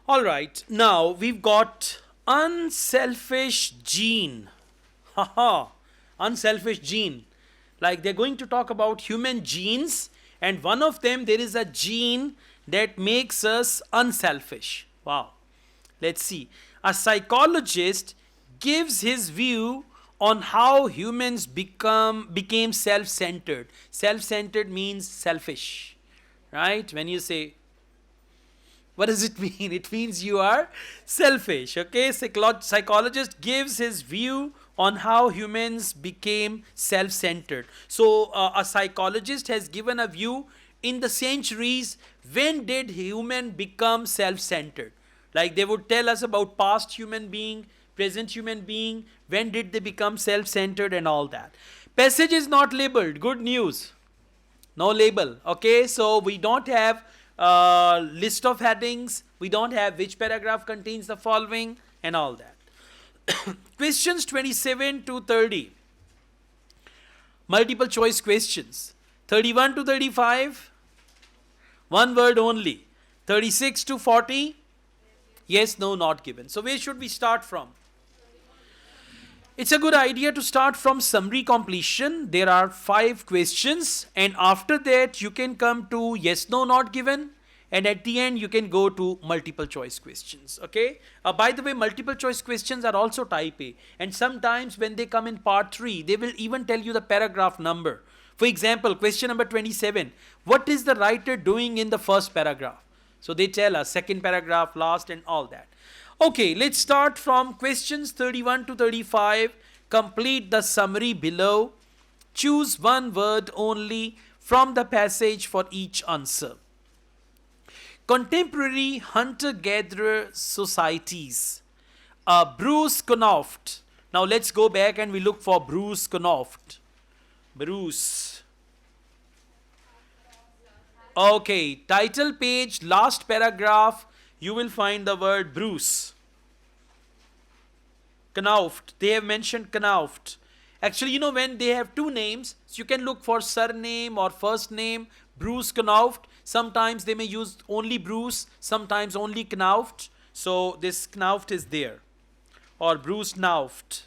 All right, now we've got unselfish gene. Haha, unselfish gene. Like they're going to talk about human genes, and one of them, there is a gene that makes us unselfish. Wow. Let's see. A psychologist gives his view on how humans became self-centered. Self-centered means selfish, right? When you say, what does it mean? It means you are selfish. Okay, psychologist gives his view on how humans became self-centered. So a psychologist has given a view in the centuries, when did human become self-centered? Like they would tell us about past human being, present human being, when did they become self-centered and all that. Passage is not labeled. Good news. No label. Okay, so we don't have list of headings, we don't have which paragraph contains the following and all that. Questions 27 to 30. Multiple choice questions. 31 to 35, one word only. 36 to 40, yes, no, not given. So where should we start from? It's a good idea to start from summary completion. There are 5 questions, and after that you can come to yes, no, not given, and at the end you can go to multiple choice questions. Okay. By the way, multiple choice questions are also type A, and sometimes when they come in part 3, they will even tell you the paragraph number. For example, question number 27, what is the writer doing in the first paragraph? So they tell us second paragraph, last, and all that. Okay, let's start from questions 31 to 35. Complete the summary below. Choose one word only from the passage for each answer. Contemporary hunter-gatherer societies. Bruce Knauft. Now let's go back and we look for Bruce Knauft. Bruce. Okay, title page, last paragraph, you will find the word Bruce. Knauft, they have mentioned Knauft. Actually, you know, when they have 2 names, so you can look for surname or first name. Bruce Knauft, sometimes they may use only Bruce, sometimes only Knauft. So this Knauft is there, or Bruce Knauft.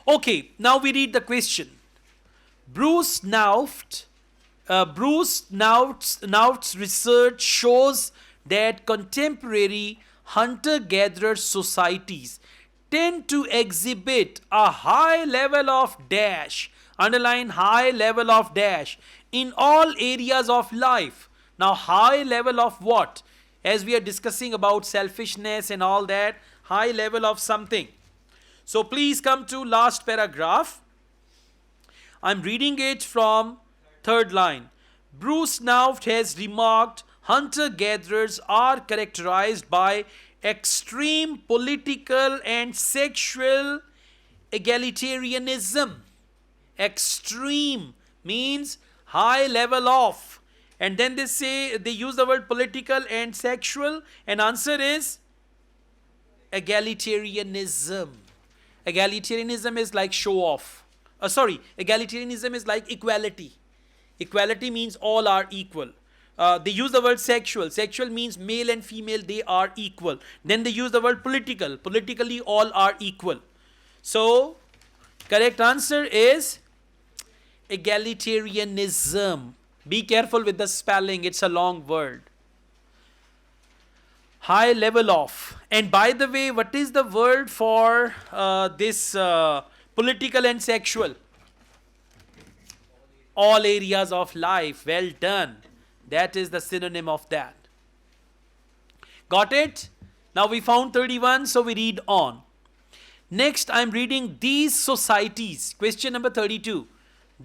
Okay, now we read the question. Bruce Knauft's research shows that contemporary hunter-gatherer societies tend to exhibit a high level of dash, underline high level of dash, in all areas of life. Now, high level of what? As we are discussing about selfishness and all that, high level of something. So please come to last paragraph. I'm reading it from 3rd line. Bruce Knauft has remarked hunter-gatherers are characterized by extreme political and sexual egalitarianism. Extreme means high level of. And then they say, they use the word political and sexual, and answer is egalitarianism. Egalitarianism is like show off. Egalitarianism is like equality. Equality means all are equal. They use the word sexual. Sexual means male and female, they are equal. Then they use the word political. Politically, all are equal. So, correct answer is egalitarianism. Be careful with the spelling, it's a long word. High level of. And by the way, what is the word for this political and sexual? All areas of life. Well done. That is the synonym of that. Got it? Now we found 31, so we read on. Next, I'm reading these societies. Question number 32.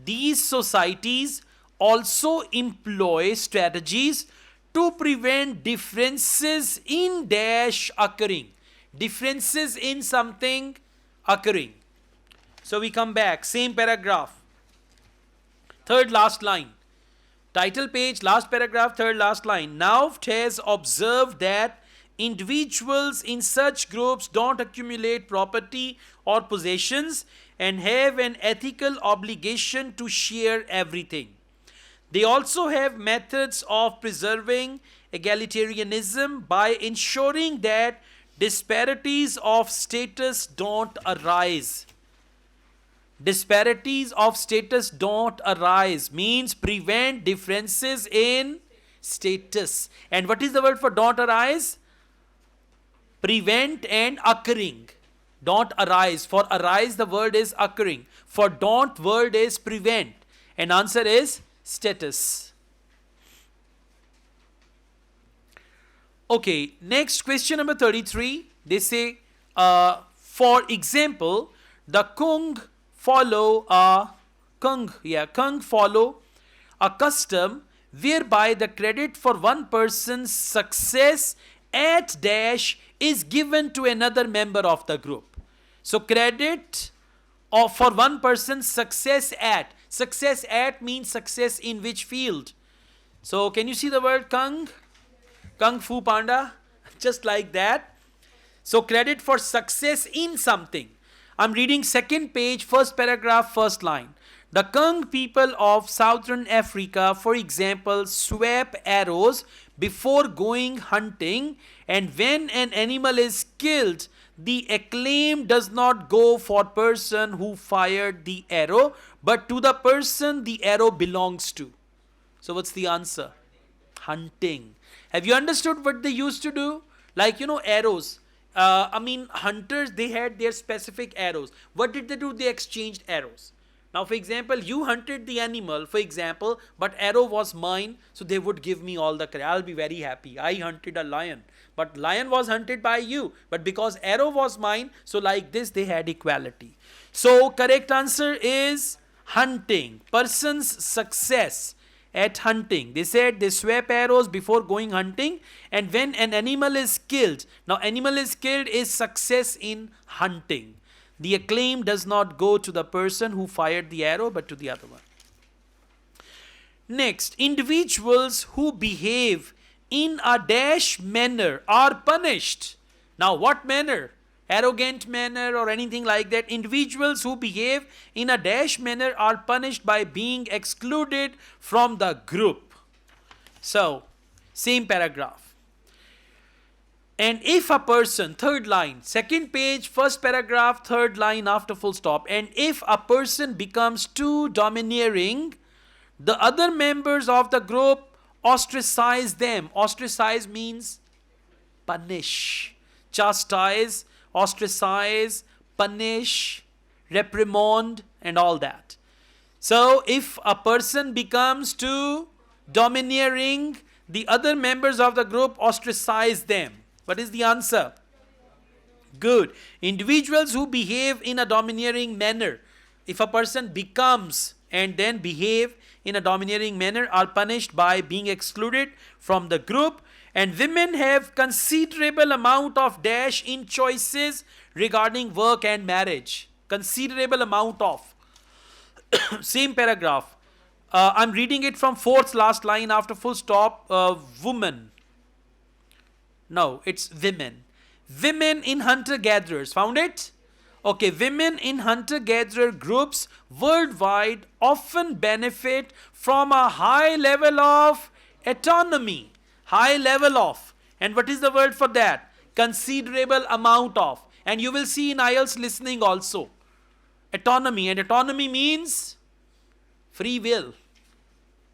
These societies also employ strategies to prevent differences in dash occurring. Differences in something occurring. So we come back, same paragraph. 3rd last line. Title page, last paragraph, 3rd last line. Knauft has observed that individuals in such groups don't accumulate property or possessions and have an ethical obligation to share everything. They also have methods of preserving egalitarianism by ensuring that disparities of status don't arise. Disparities of status don't arise means prevent differences in status. And what is the word for don't arise? Prevent and occurring. Don't arise. For arise the word is occurring. For don't word is prevent. And answer is status. Okay, next question number 33. They say, for example, the Kung follow a custom whereby the credit for one person's success at dash is given to another member of the group. So credit for one person's success at. Success at means success in which field? So can you see the word Kung? Kung Fu Panda? Just like that. So credit for success in something. I'm reading second page, first paragraph, first line. The Kung people of southern Africa, for example, swap arrows before going hunting, and when an animal is killed, the acclaim does not go for person who fired the arrow, but to the person the arrow belongs to. So what's the answer? Hunting. Have you understood what they used to do? Like, arrows. Hunters, they had their specific arrows. What did they do? They exchanged arrows. Now, for example, you hunted the animal, for example, but arrow was mine, so they would give me all the credit. I'll be very happy. I hunted a lion, but lion was hunted by you. But because arrow was mine, so like this, they had equality. So, correct answer is hunting. Person's success at hunting. They said they swap arrows before going hunting, and when an animal is killed. Now, animal is killed is success in hunting. The acclaim does not go to the person who fired the arrow, but to the other one. Next, individuals who behave in a dash manner are punished. Now, what manner? Arrogant manner or anything like that. Individuals who behave in a dash manner are punished by being excluded from the group. So, same paragraph. And if a person, third line, second page, first paragraph, third line after full stop. And if a person becomes too domineering, the other members of the group ostracize them. Ostracize means punish. Chastise, ostracize, punish, reprimand, and all that. So, if a person becomes too domineering, the other members of the group ostracize them. What is the answer? Good. Individuals who behave in a domineering manner. If a person becomes and then behave in a domineering manner are punished by being excluded from the group. And women have considerable amount of dash in choices regarding work and marriage. Considerable amount of. Same paragraph. I'm reading it from fourth last line after full stop. Woman. No, it's women. Women in hunter-gatherers. Found it? Okay, women in hunter-gatherer groups worldwide often benefit from a high level of autonomy. High level of. And what is the word for that? Considerable amount of. And you will see in IELTS listening also. Autonomy. And autonomy means free will.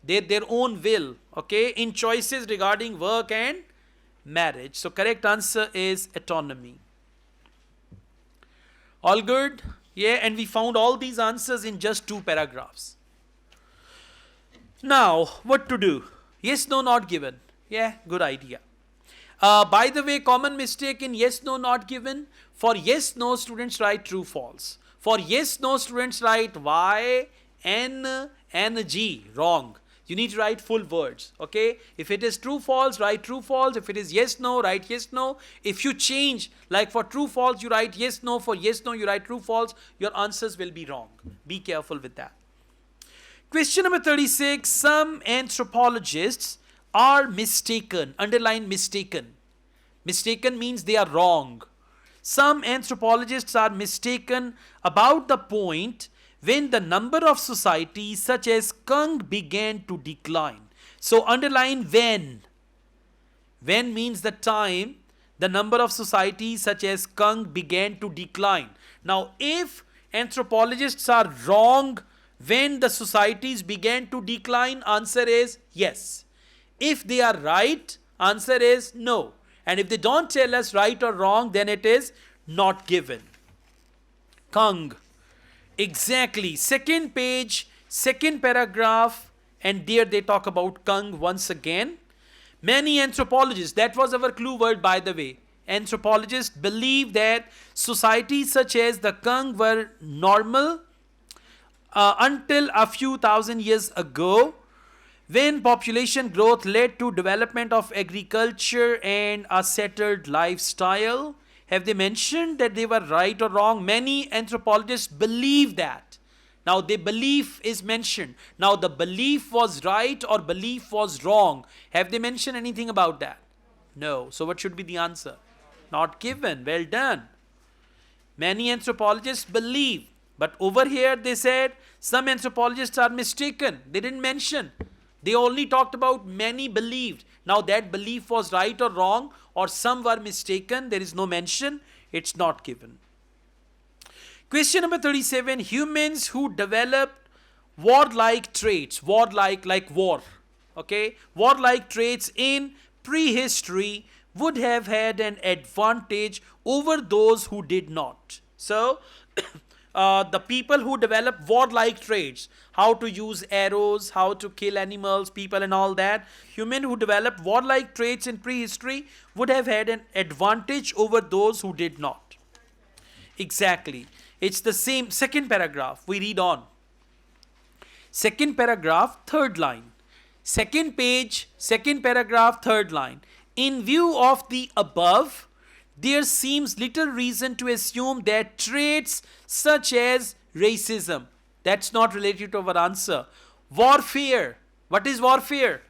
Their own will. Okay, in choices regarding work and marriage. So correct answer is autonomy. All good? Yeah, and we found all these answers in just 2 paragraphs. Now, what to do? Yes, no, not given. Yeah, good idea. By the way, common mistake in yes, no, not given. For yes, no, students write true, false. For yes, no, students write Y, N, and G. Wrong. You need to write full words, okay? If it is true, false, write true, false. If it is yes, no, write yes, no. If you change, like for true, false, you write yes, no. For yes, no, you write true, false. Your answers will be wrong. Be careful with that. Question number 36. Some anthropologists are mistaken. Underline mistaken. Mistaken means they are wrong. Some anthropologists are mistaken about the point when the number of societies such as Kung began to decline. So underline when. When means the time the number of societies such as Kung began to decline. Now, if anthropologists are wrong when the societies began to decline, answer is yes. If they are right, answer is no. And if they don't tell us right or wrong, then it is not given. Kung. Exactly. Second page, second paragraph, and there they talk about Kung once again. Many anthropologists, that was our clue word by the way, anthropologists believe that societies such as the Kung were normal until a few thousand years ago, when population growth led to development of agriculture and a settled lifestyle. Have they mentioned that they were right or wrong? Many anthropologists believe that. Now the belief is mentioned. Now the belief was right or belief was wrong. Have they mentioned anything about that? No. So what should be the answer? Not given. Well done. Many anthropologists believe. But over here they said some anthropologists are mistaken. They didn't mention. They only talked about many believed. Now that belief was right or wrong, or some were mistaken, there is no mention, it's not given. Question number 37, humans who developed warlike traits, warlike like war, okay, warlike traits in prehistory would have had an advantage over those who did not. So, the people who develop warlike traits, how to use arrows, how to kill animals, people and all that, human who develop warlike traits in prehistory would have had an advantage over those who did not. Exactly. It's the same second paragraph. We read on. Second paragraph, third line. Second page, second paragraph, third line. In view of the above, there seems little reason to assume that traits such as racism, that's not related to our answer. Warfare. What is warfare?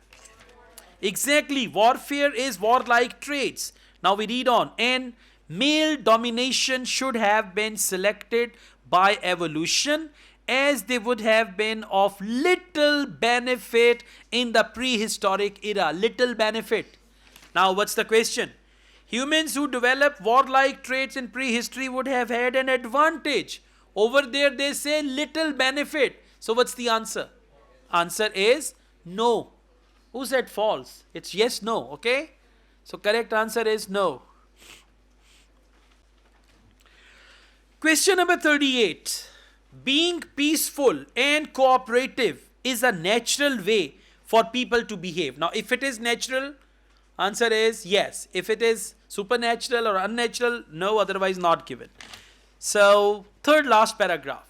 Exactly. Warfare is warlike traits. Now we read on. And male domination should have been selected by evolution, as they would have been of little benefit in the prehistoric era. Little benefit. Now what's the question? Humans who develop warlike traits in prehistory would have had an advantage. Over there they say little benefit. So what's the answer? Answer is no. Who said false? It's yes, no, okay? So correct answer is no. Question number 38. Being peaceful and cooperative is a natural way for people to behave. Now if it is natural, answer is yes. If it is supernatural or unnatural, no, otherwise not given. So, third last paragraph.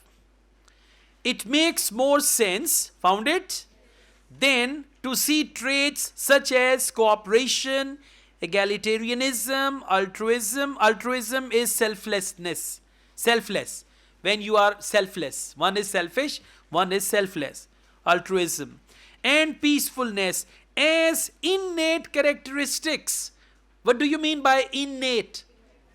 It makes more sense, found it, then to see traits such as cooperation, egalitarianism, altruism. Altruism is selflessness. Selfless. When you are selfless. One is selfish, one is selfless. Altruism. And peacefulness as innate characteristics. What do you mean by innate?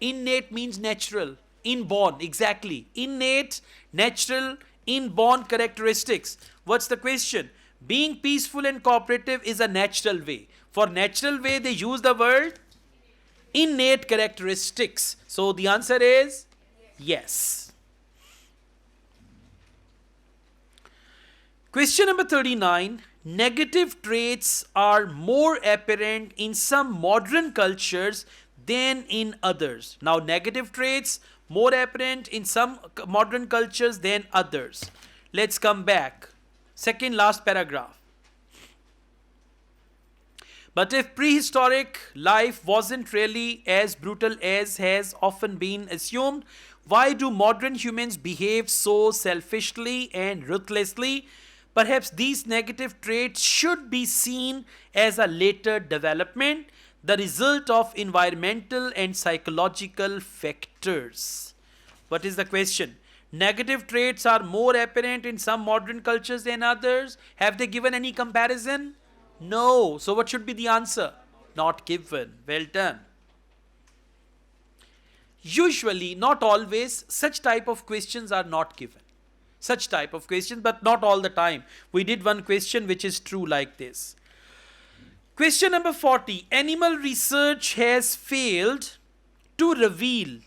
Innate means natural. Inborn, exactly. Innate, natural, inborn characteristics. What's the question? Being peaceful and cooperative is a natural way. For natural way, they use the word innate characteristics. So the answer is yes. Question number 39. Negative traits are more apparent in some modern cultures than in others. Now, negative traits more apparent in some modern cultures than others. Let's come back. Second last paragraph. But if prehistoric life wasn't really as brutal as has often been assumed, why do modern humans behave so selfishly and ruthlessly? Perhaps these negative traits should be seen as a later development, the result of environmental and psychological factors. What is the question? Negative traits are more apparent in some modern cultures than others. Have they given any comparison? No. So what should be the answer? Not given. Well done. Usually, not always, such type of questions are not given. Such type of questions, but not all the time. We did one question which is true like this. Question number 40. Animal research has failed to reveal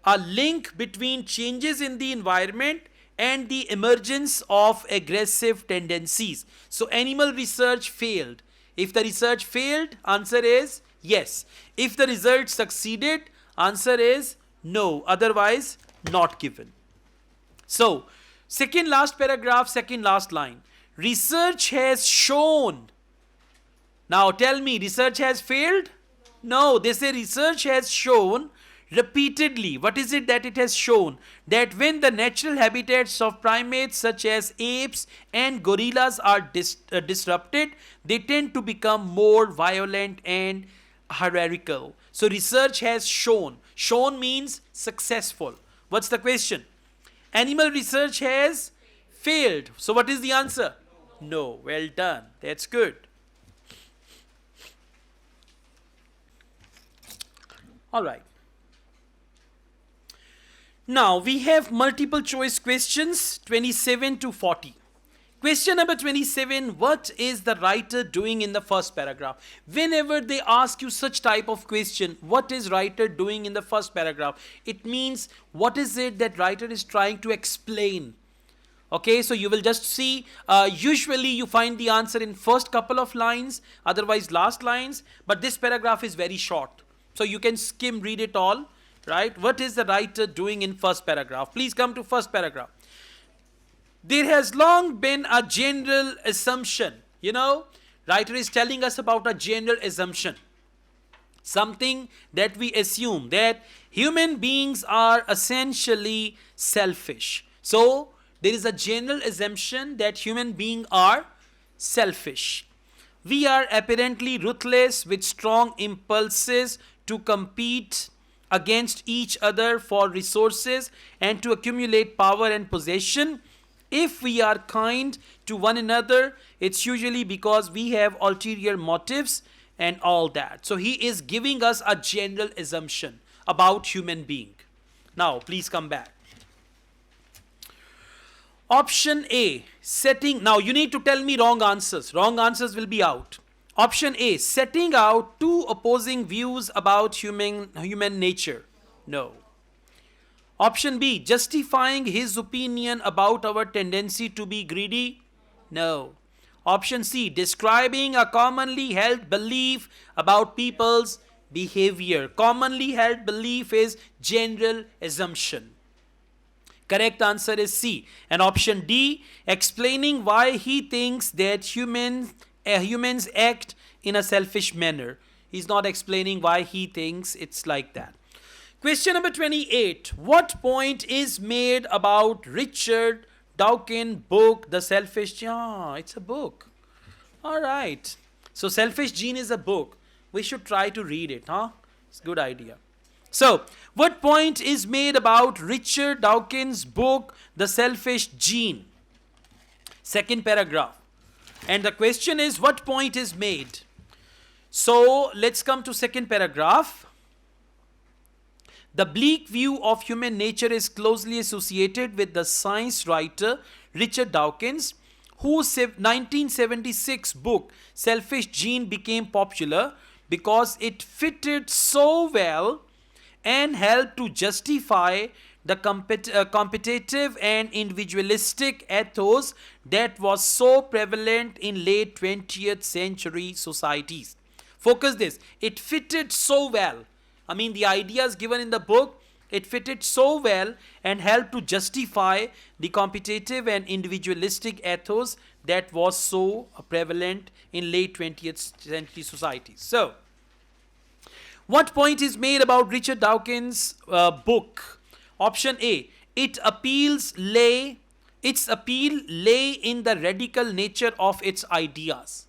a link between changes in the environment and the emergence of aggressive tendencies. So animal research failed. If the research failed, answer is yes. If the result succeeded, answer is no. Otherwise, not given. So, second last paragraph, second last line. Research has shown. Now tell me, research has failed? No, they say research has shown repeatedly. What is it that it has shown? That when the natural habitats of primates such as apes and gorillas are disrupted, they tend to become more violent and hierarchical. So research has shown. Shown means successful. What's the question? Animal research has failed. So what is the answer? No. Well done. That's good. All right. Now we have multiple choice questions 27 to 40. Question number 27, what is the writer doing in the first paragraph? Whenever they ask you such type of question, what is writer doing in the first paragraph? It means what is it that writer is trying to explain? Okay, so you will just see, usually you find the answer in first couple of lines, otherwise last lines, but this paragraph is very short. So you can skim read it all, right? What is the writer doing in first paragraph? Please come to first paragraph. There has long been a general assumption. You know, writer is telling us about a general assumption. Something that we assume that human beings are essentially selfish. So there is a general assumption that human beings are selfish. We are apparently ruthless with strong impulses to compete against each other for resources and to accumulate power and possession. If we are kind to one another, it's usually because we have ulterior motives and all that. So he is giving us a general assumption about human being. Now, please come back. Option A, setting. Now, you need to tell me wrong answers. Wrong answers will be out. Option A, setting out two opposing views about human nature. No. Option B, justifying his opinion about our tendency to be greedy. No. Option C, describing a commonly held belief about people's behavior. Commonly held belief is general assumption. Correct answer is C. And option D, explaining why he thinks that humans act in a selfish manner. He's not explaining why he thinks it's like that. Question number 28. What point is made about Richard Dawkins' book, The Selfish Gene? Ah, it's a book. All right. So, Selfish Gene is a book. We should try to read it, huh? It's a good idea. So, what point is made about Richard Dawkins' book, The Selfish Gene? Second paragraph. And the question is, what point is made? So, let's come to second paragraph. The bleak view of human nature is closely associated with the science writer Richard Dawkins, whose 1976 book Selfish Gene became popular because it fitted so well and helped to justify the competitive and individualistic ethos that was so prevalent in late 20th century societies. Focus this. It fitted so well. I mean, the ideas given in the book, it fitted so well and helped to justify the competitive and individualistic ethos that was so prevalent in late 20th century societies. So, what point is made about Richard Dawkins' book? Option A, its appeal lay in the radical nature of its ideas.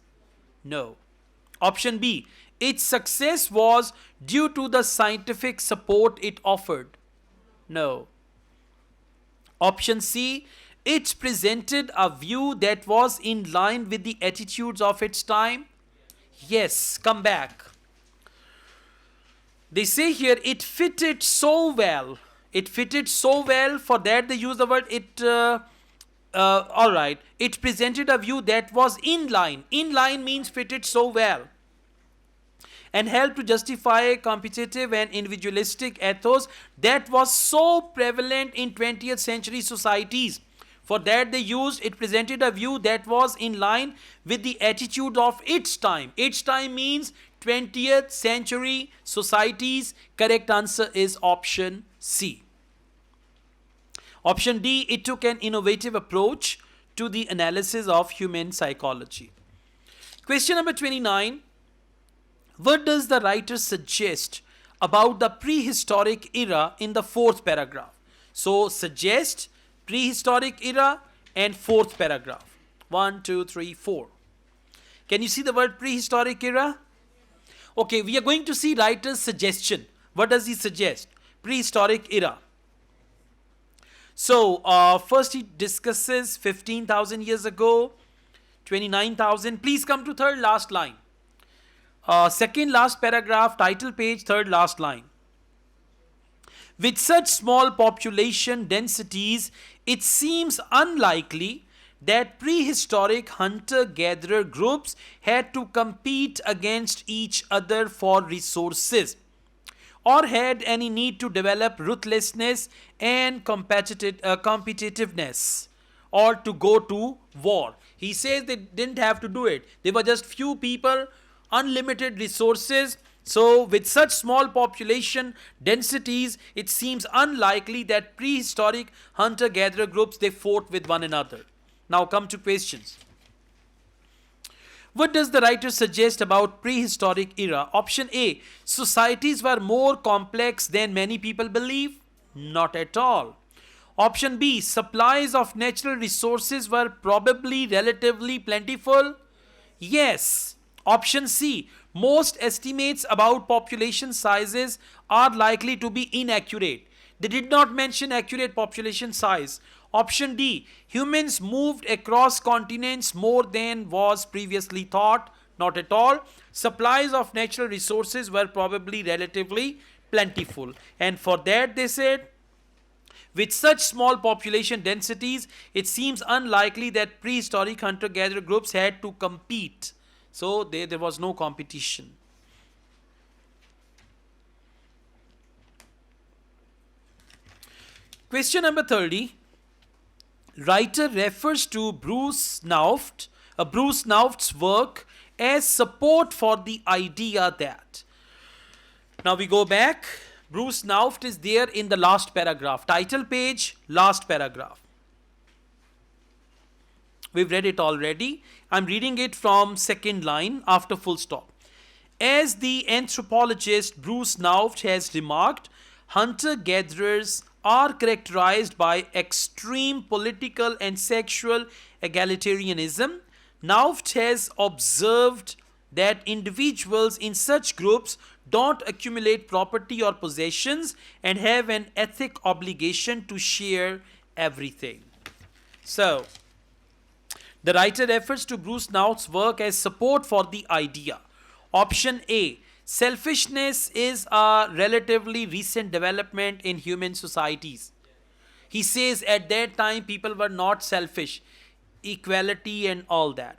No. Option B, its success was due to the scientific support it offered. No. Option C, it presented a view that was in line with the attitudes of its time. Yes, come back. They say here it fitted so well. It fitted so well, for that they use the word it. Alright, it presented a view that was in line. In line means fitted so well. and helped to justify competitive and individualistic ethos that was so prevalent in 20th century societies. For that they used, it presented a view that was in line with the attitude of its time. Its time means 20th century societies. Correct answer is option C. Option D, it took an innovative approach to the analysis of human psychology. Question number 29. What does the writer suggest about the prehistoric era in the fourth paragraph? So suggest, prehistoric era, and fourth paragraph. 1, 2, 3, 4. Can you see the word prehistoric era? Okay, we are going to see writer's suggestion. What does he suggest? Prehistoric era. So first he discusses 15,000 years ago, 29,000. Please come to third last line. Second last paragraph, title page, third last line. With such small population densities, it seems unlikely that prehistoric hunter-gatherer groups had to compete against each other for resources, or had any need to develop ruthlessness and competitiveness, or to go to war. He says they didn't have to do it. They were just few people, unlimited resources. So with such small population densities, it seems unlikely that prehistoric hunter-gatherer groups, they fought with one another. Now come to questions. What does the writer suggest about prehistoric era? Option A, societies were more complex than many people believe. Not at all. Option B, supplies of natural resources were probably relatively plentiful. Yes. Option C, most estimates about population sizes are likely to be inaccurate. They did not mention accurate population size. Option D, humans moved across continents more than was previously thought. Not at all. Supplies of natural resources were probably relatively plentiful. And for that they said, with such small population densities, it seems unlikely that prehistoric hunter-gatherer groups had to compete. So there was no competition. Question number 30. Writer refers to Bruce Knauft's work as support for the idea that. Now we go back. Bruce Knauft is there in the last paragraph. Title page, last paragraph. We've read it already. I'm reading it from second line after full stop. As the anthropologist Bruce Knauft has remarked, hunter-gatherers are characterized by extreme political and sexual egalitarianism. Knauft has observed that individuals in such groups don't accumulate property or possessions and have an ethic obligation to share everything. So, the writer refers to Bruce Knauft's work as support for the idea. Option A, selfishness is a relatively recent development in human societies. He says at that time people were not selfish, equality and all that.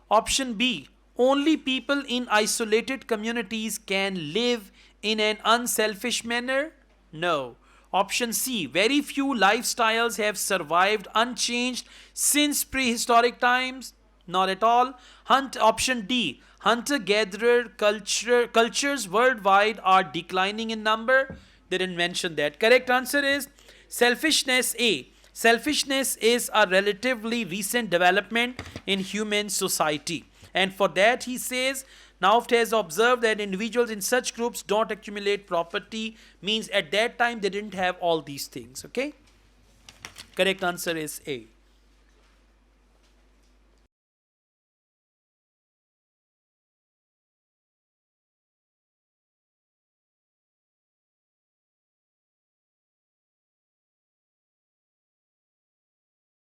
Option B, only people in isolated communities can live in an unselfish manner. No. Option C, very few lifestyles have survived unchanged since prehistoric times. Not at all. Option D, hunter-gatherer cultures worldwide are declining in number. They didn't mention that. Correct answer is selfishness A. Selfishness is a relatively recent development in human society. And for that he says, Knauft has observed that individuals in such groups don't accumulate property, means at that time they didn't have all these things. Okay? Correct answer is A.